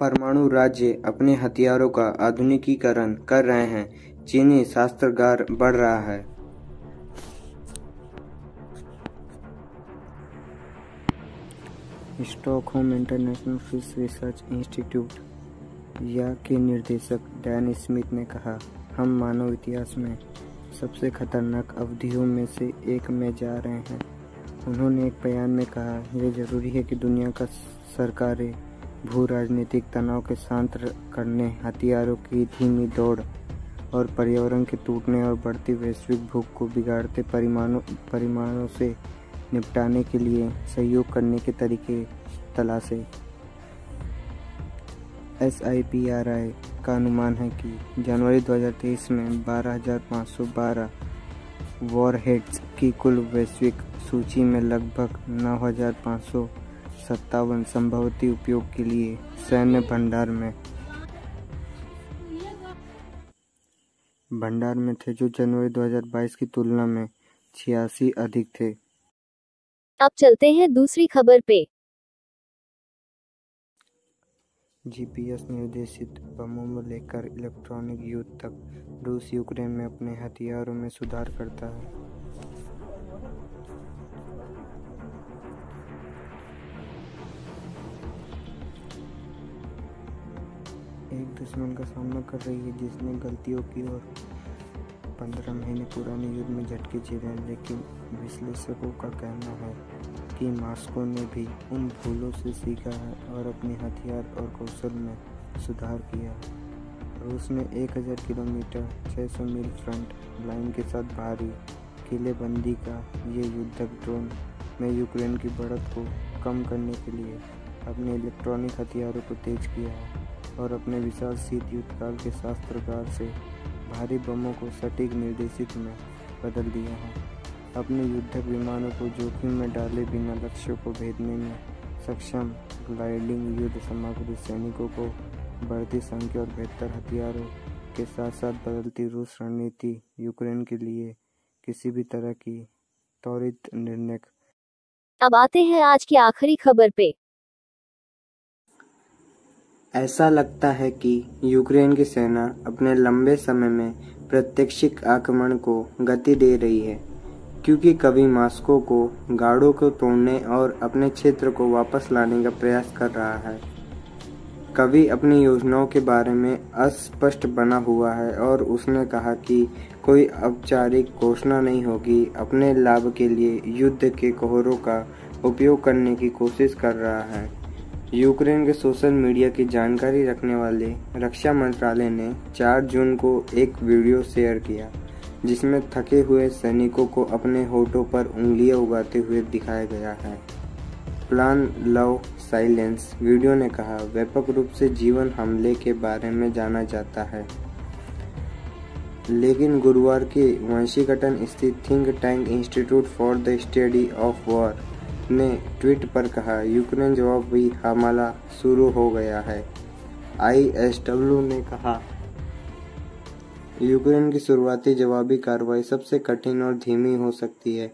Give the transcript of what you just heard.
परमाणु राज्य अपने हथियारों का आधुनिकीकरण कर रहे हैं, चीनी शस्त्रागार बढ़ रहा है। Stockholm international fish research institute या के निदेशक डैन स्मिथ ने कहा, हम मानव इतिहास में सबसे खतरनाक अवधियों में से एक में जा रहे हैं। उन्होंने एक बयान में कहा, यह जरूरी है कि दुनिया का सरकारें भू राजनीतिक तनाव के शांत करने, हथियारों की धीमी दौड़ और पर्यावरण के टूटने और बढ़ती वैश्विक भूख को बिगाड़ते परिमाणों से निपटाने के लिए सहयोग करने के तरीके तलाशें। SIPRI का अनुमान है कि जनवरी 2023 में 12,512 वॉरहेड्स की कुल वैश्विक सूची में लगभग 9,557 संभवतः उपयोग के लिए सैन्य भंडार में थे, जो जनवरी 2022 की तुलना में 86 अधिक थे। अब चलते हैं दूसरी खबर पे। GPS निर्देशित बमों को लेकर इलेक्ट्रॉनिक युद्ध तक, रूस यूक्रेन में अपने हथियारों में सुधार करता है। एक दुश्मन का सामना कर रही है जिसने गलतियों की और 15 महीने पुराने युद्ध में झटके झेले हैं, लेकिन विश्लेषकों का कहना है कि मॉस्को ने भी उन भूलों से सीखा है और अपने हथियार और कौशल में सुधार किया है। रूस ने 1000 किलोमीटर 600 मील फ्रंट लाइन के साथ भारी किलेबंदी का ये युद्धक ड्रोन में यूक्रेन की बढ़त को कम करने के लिए अपने इलेक्ट्रॉनिक हथियारों को तेज किया है और अपने विशाल शीत युद्धकाल के शस्त्रागार से भारी बमों को सटीक निर्देशित में बदल दिया है। अपने युद्धक विमानों को जोखिम में डाले बिना लक्ष्यों को भेदने में सक्षम ग्लाइडिंग युद्ध सामग्री सैनिकों को बढ़ती संख्या और बेहतर हथियारों के साथ साथ बदलती रूस रणनीति यूक्रेन के लिए किसी भी तरह की त्वरित निर्णय। अब आते हैं आज की आखिरी खबर पे। ऐसा लगता है कि यूक्रेन की सेना अपने लंबे समय में प्रत्यक्षिक आक्रमण को गति दे रही है, क्योंकि कभी मॉस्को को गार्डों को तोड़ने और अपने क्षेत्र को वापस लाने का प्रयास कर रहा है, कभी अपनी योजनाओं के बारे में अस्पष्ट बना हुआ है और उसने कहा कि कोई औपचारिक घोषणा नहीं होगी। अपने लाभ के लिए युद्ध के कहरों का उपयोग करने की कोशिश कर रहा है। यूक्रेन के सोशल मीडिया की जानकारी रखने वाले रक्षा मंत्रालय ने 4 जून को एक वीडियो शेयर किया, जिसमें थके हुए सैनिकों को अपने होठों पर उंगलियां उगाते हुए दिखाया गया है। प्लान लव साइलेंस वीडियो ने कहा, व्यापक रूप से जीवन हमले के बारे में जाना जाता है, लेकिन गुरुवार के वाशिंगटन स्थित think tank institute for the study of war ने ट्वीट पर कहा, यूक्रेन जवाबी हमला शुरू हो गया है। ISW ने कहा, यूक्रेन की शुरुआती जवाबी कार्रवाई सबसे कठिन और धीमी हो सकती है,